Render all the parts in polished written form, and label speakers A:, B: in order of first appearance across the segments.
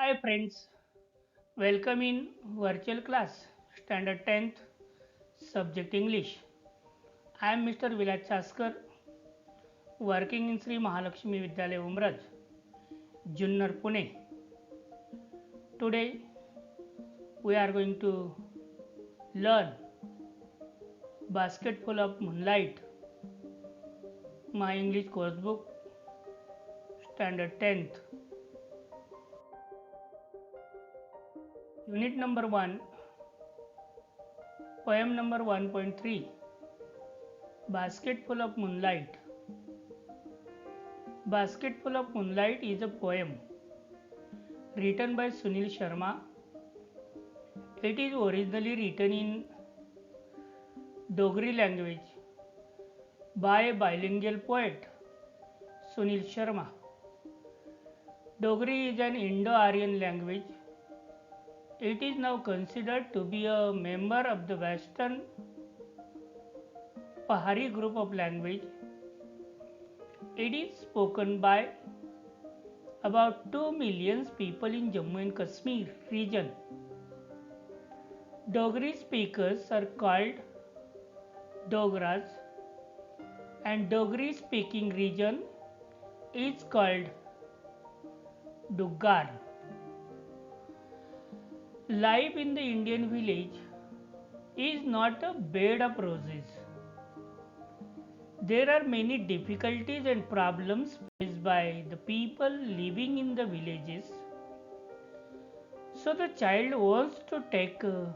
A: Hi friends, welcome in virtual class, standard 10th, subject English. I am Mr. Vilas Chaskar, working in Sri Mahalakshmi Vidyalaya Umraj, Junnar Pune. Today we are going to learn Basketful of Moonlight, my English course book, standard 10th. Unit number 1, poem number 1.3, Basketful of Moonlight. Basketful of Moonlight is a poem written by Sunil Sharma. It is originally written in Dogri language by a bilingual poet, Sunil Sharma. Dogri is an Indo-Aryan language. It is now considered to be a member of the Western Pahari group of language. It is spoken by about 2 million people in Jammu and Kashmir region. Dogri speakers are called Dogras and Dogri speaking region is called Duggar. Life in the Indian village is not a bed of roses. There are many difficulties and problems faced by the people living in the villages. So the child wants to take a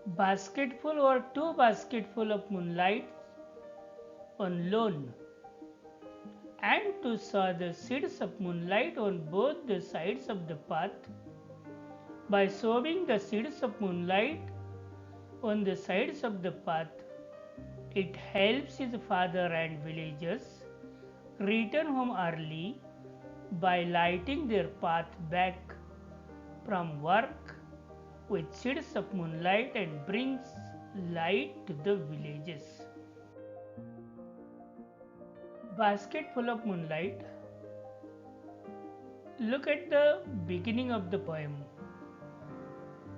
A: basketful or 2 basketful of moonlight on loan and to sow the seeds of moonlight on both the sides of the path. By sowing the seeds of moonlight on the sides of the path, it helps his father and villagers return home early by lighting their path back from work with seeds of moonlight and brings light to the villages. Basket full of moonlight. Look at the beginning of the poem.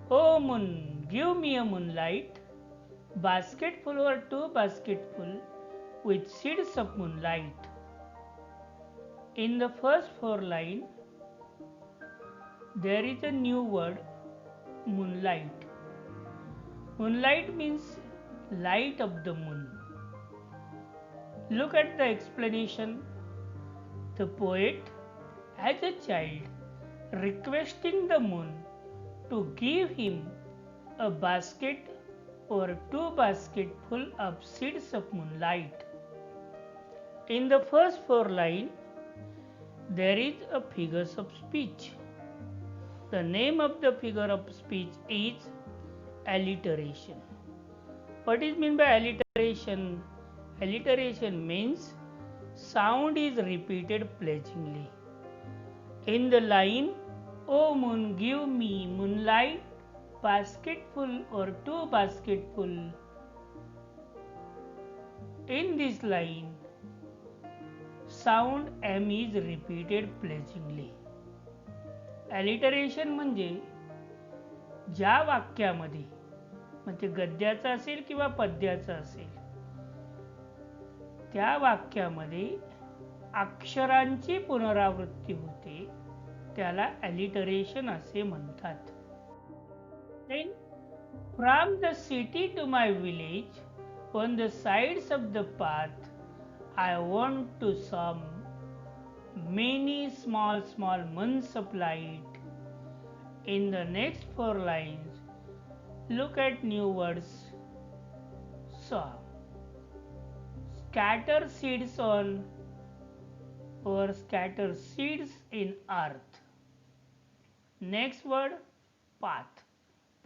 A: Oh moon, give me a moonlight, basketful or 2 basketful with seeds of moonlight. In the first 4 lines, there is a new word, moonlight. Moonlight means light of the moon. Look at the explanation. The poet, as a child, requesting the moon to give him a basket or 2 basketful of seeds of moonlight. In the first 4 lines, there is a figure of speech. The name of the figure of speech is alliteration. What is meant by alliteration? Alliteration means sound is repeated pleasingly. In the line, O moon, give me moonlight, basketful or 2 basketful. In this line, sound M is repeated pleasingly. Alliteration म्हणजे ज्या वाक्यामध्ये म्हणजे गद्याचा असेल किंवा पद्याचा असेल त्या वाक्यामध्ये अक्षरांची पुनरावृत्ती होते त्याला alliteration असे म्हणतात. Then from the city to my village on the sides of the path I want to some many small moons of light. In the next 4 lines, look at new words. Sow. Scatter seeds on or scatter seeds in earth. Next word, path.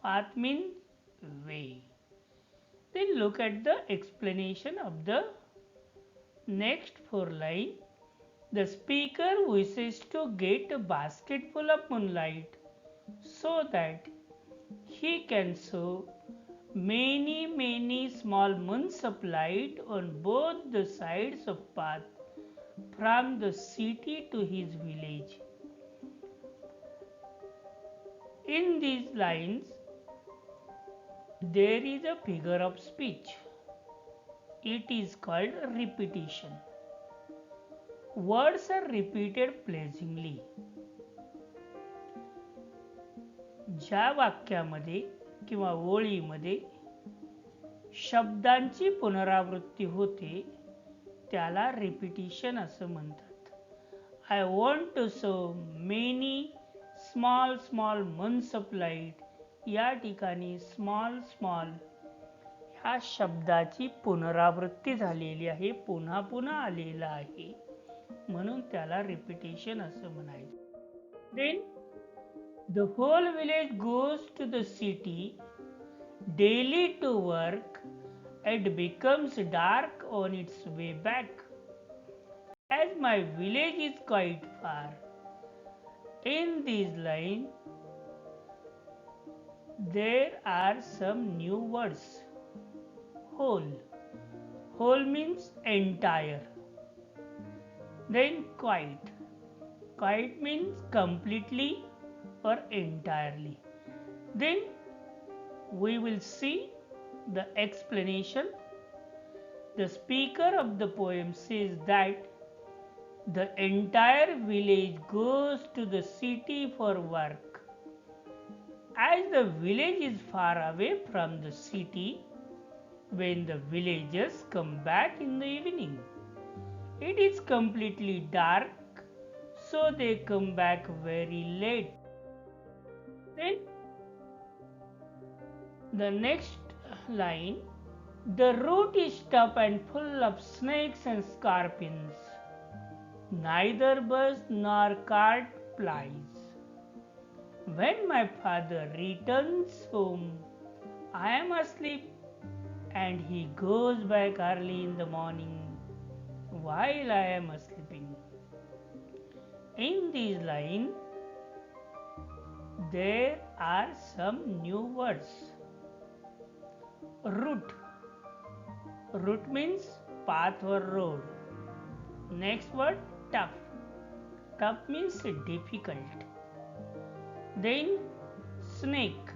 A: Path means way. Then look at the explanation of the next 4 lines. The speaker wishes to get a basketful of moonlight so that he can sow many small moons of light on both the sides of path from the city to his village. In these lines, there is a figure of speech. It is called repetition. Words are repeated pleasingly. ज्या वाक्यामध्ये किंवा ओळीमध्ये शब्दांची पुनरावृत्ती होते त्याला repetition असं म्हणतात. I want to so many small small months of light. या ठिकाणी स्मॉल स्मॉल ह्या शब्दाची पुनरावृत्ती झालेली आहे, पुन्हा पुन्हा आलेला आहे, म्हणून त्याला रिपिटिशन असं म्हणायचं. Then the whole village goes to the city daily to work. It becomes dark on its way back. As my village is quite far. In these lines, there are some new words. Whole. Whole means entire. Then quite. Quite means completely or entirely. Then we will see the explanation. The speaker of the poem says that the entire village goes to the city for work. As the village is far away from the city, when the villagers come back in the evening, it is completely dark, so they come back very late. Then the next line, the road is tough and full of snakes and scorpions. Neither bus nor cart plies. When my father returns home, I am asleep, and he goes back early in the morning while I am sleeping. In these lines, there are some new words. Route. Route means path or road. Next word, tough. Tough means difficult. Then snake.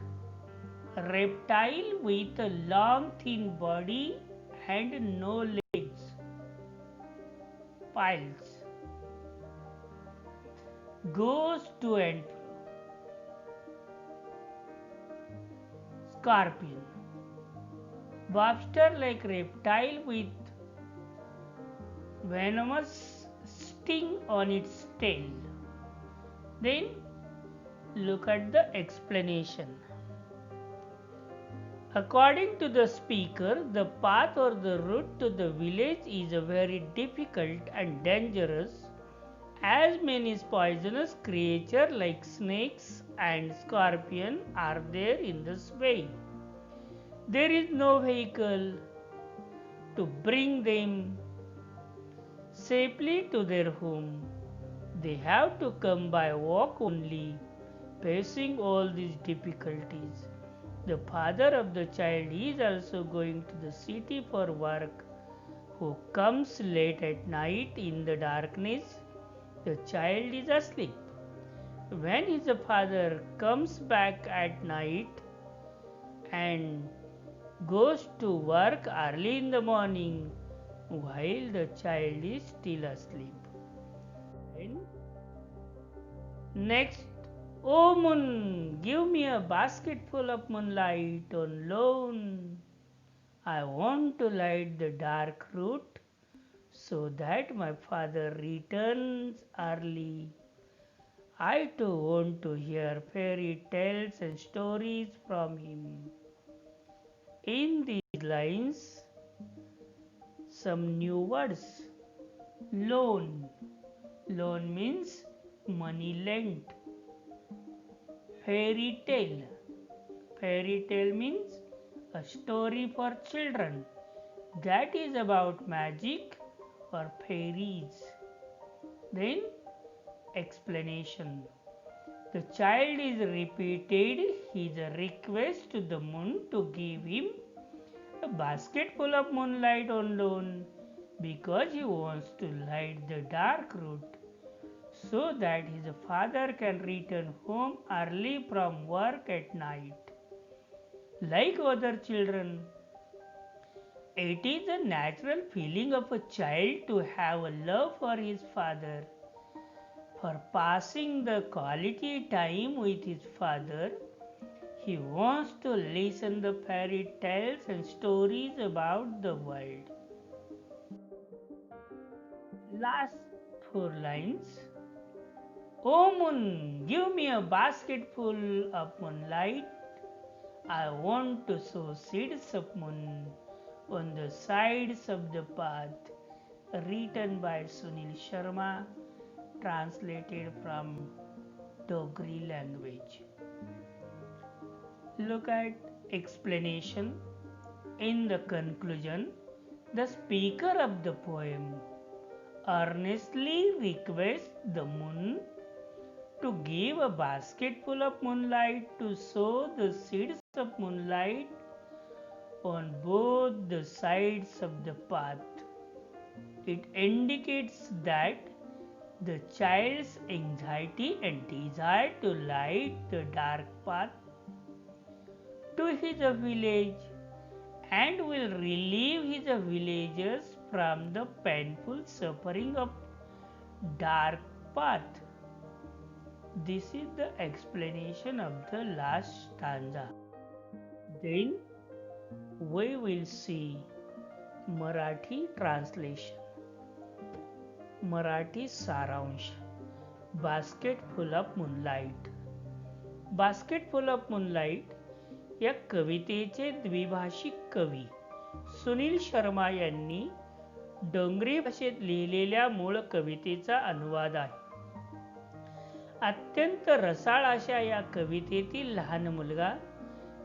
A: Reptile with a long thin body and no legs. Piles. Goes to and fro. Scorpion. Lobster-like reptile with venomous sting on its tail. Then look at the explanation. According to the speaker, the path or the route to the village is a very difficult and dangerous, as many poisonous creatures like snakes and scorpion are there in this way. There is no vehicle to bring them safely to their home. They have to come by walk only, facing all these difficulties. The father of the child is also going to the city for work, who comes late at night in the darkness. The child is asleep. When his father comes back at night and goes to work early in the morning while the child is still asleep. And next, O moon, give me a basketful of moonlight on loan. I want to light the dark route so that my father returns early. I too want to hear fairy tales and stories from him. In these lines, some new words. Loan. Loan means money lent. Fairy tale. Fairy tale means a story for children that is about magic or fairies. Then explanation. The child is repeated his request to the moon to give him a basket full of moonlight on loan because he wants to light the dark route so that his father can return home early from work at night. Like other children, it is a natural feeling of a child to have a love for his father, for passing the quality time with his father. He wants to listen the fairy tales and stories about the world. Last four lines. O moon, give me a basketful of moonlight. I want to sow seeds of moon on the sides of the path. Written by Sunil Sharma, translated from Dogri language. Look at explanation. In the conclusion, the speaker of the poem earnestly requests the moon to give a basketful of moonlight to sow the seeds of moonlight on both the sides of the path. It indicates that the child's anxiety and desire to light the dark path to his village and will relieve his villagers from the painful suffering of dark path. This is the explanation of the last stanza. Then we will see Marathi translation. Marathi सारांश. Basketful of Moonlight. Basketful of Moonlight या कवितेचे द्विभाषिक कवी सुनील शर्मा यांनी डोंगरी भाषेत लिहिलेल्या मूळ कवितेचा अनुवाद आहे. अत्यंत रसाळ अशा या कवितेतील लहान मुलगा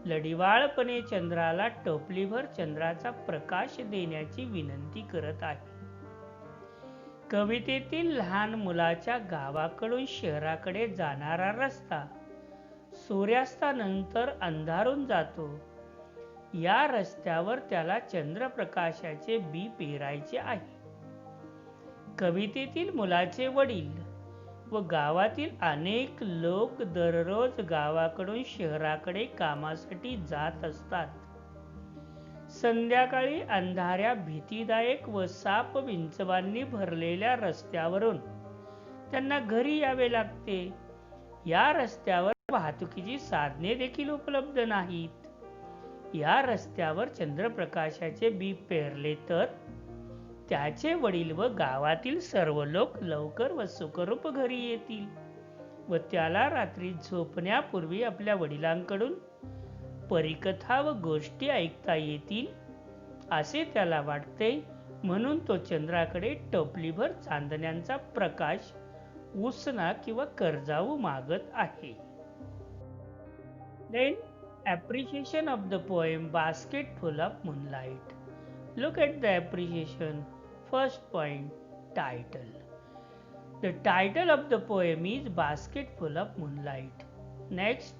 A: लढिवाळपणे चंद्राला टोपलीभर चंद्राचा प्रकाश देण्याची विनंती करत आहे. कवितेतील लहान मुलाच्या गावाकडून शहराकडे जाणारा रस्ता सूर्यास्तानंतर अंधारून जातो. या रस्त्यावर त्याला चंद्रप्रकाशाचे बी पेरायचे आहे. कवितेतील मुलाचे वडील व गावातील अनेक लोक दररोज गावाकडून शहराकडे कामासाठी जात असतात. संध्याकाळी अंधाऱ्या भीतीदायक व साप विंचवांनी भरलेल्या रस्त्यावरून त्यांना घरी यावे लागते. या रस्त्यावर वाहतुकीची साधने देखील उपलब्ध नाहीत. या रस्त्यावर चंद्रप्रकाशाचे बी पेरले तर त्याचे वडील व गावातील सर्व लोक लवकर व सुखरूप घरी येतील व त्याला रात्री झोपण्यापूर्वी आपल्या वडिलांकडून परिकथा व गोष्टी ऐकता येतील असे त्याला वाटते. म्हणून तो चंद्राकडे टोपलीभर चांदण्यांचा प्रकाश उसना किंवा कर्जाऊ मागत आहे. Then appreciation of the poem Basketful of Moonlight. Look at the appreciation. First point, title. The title of the poem is Basketful of Moonlight. Next,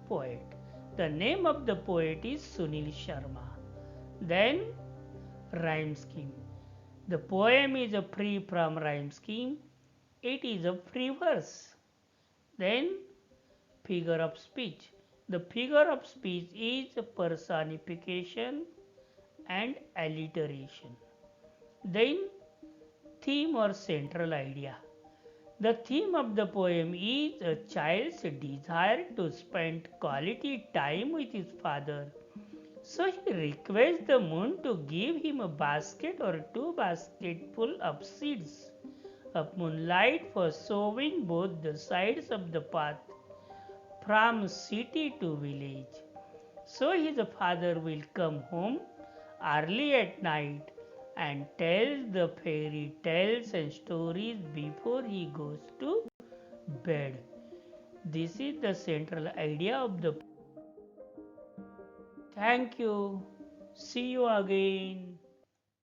A: poet. The name of the poet is Sunil Sharma. Then, rhyme scheme. The poem is free from rhyme scheme. It is a free verse. Then, figure of speech. The figure of speech is personification and alliteration. Then, theme or central idea. The theme of the poem is a child's desire to spend quality time with his father. So he requests the moon to give him a basket or 2 basketful of seeds of moonlight for sowing both the sides of the path from city to village. So his father will come home early at night and tell the fairy tales and stories before he goes to bed. This is the central idea of the. Thank you. See you again.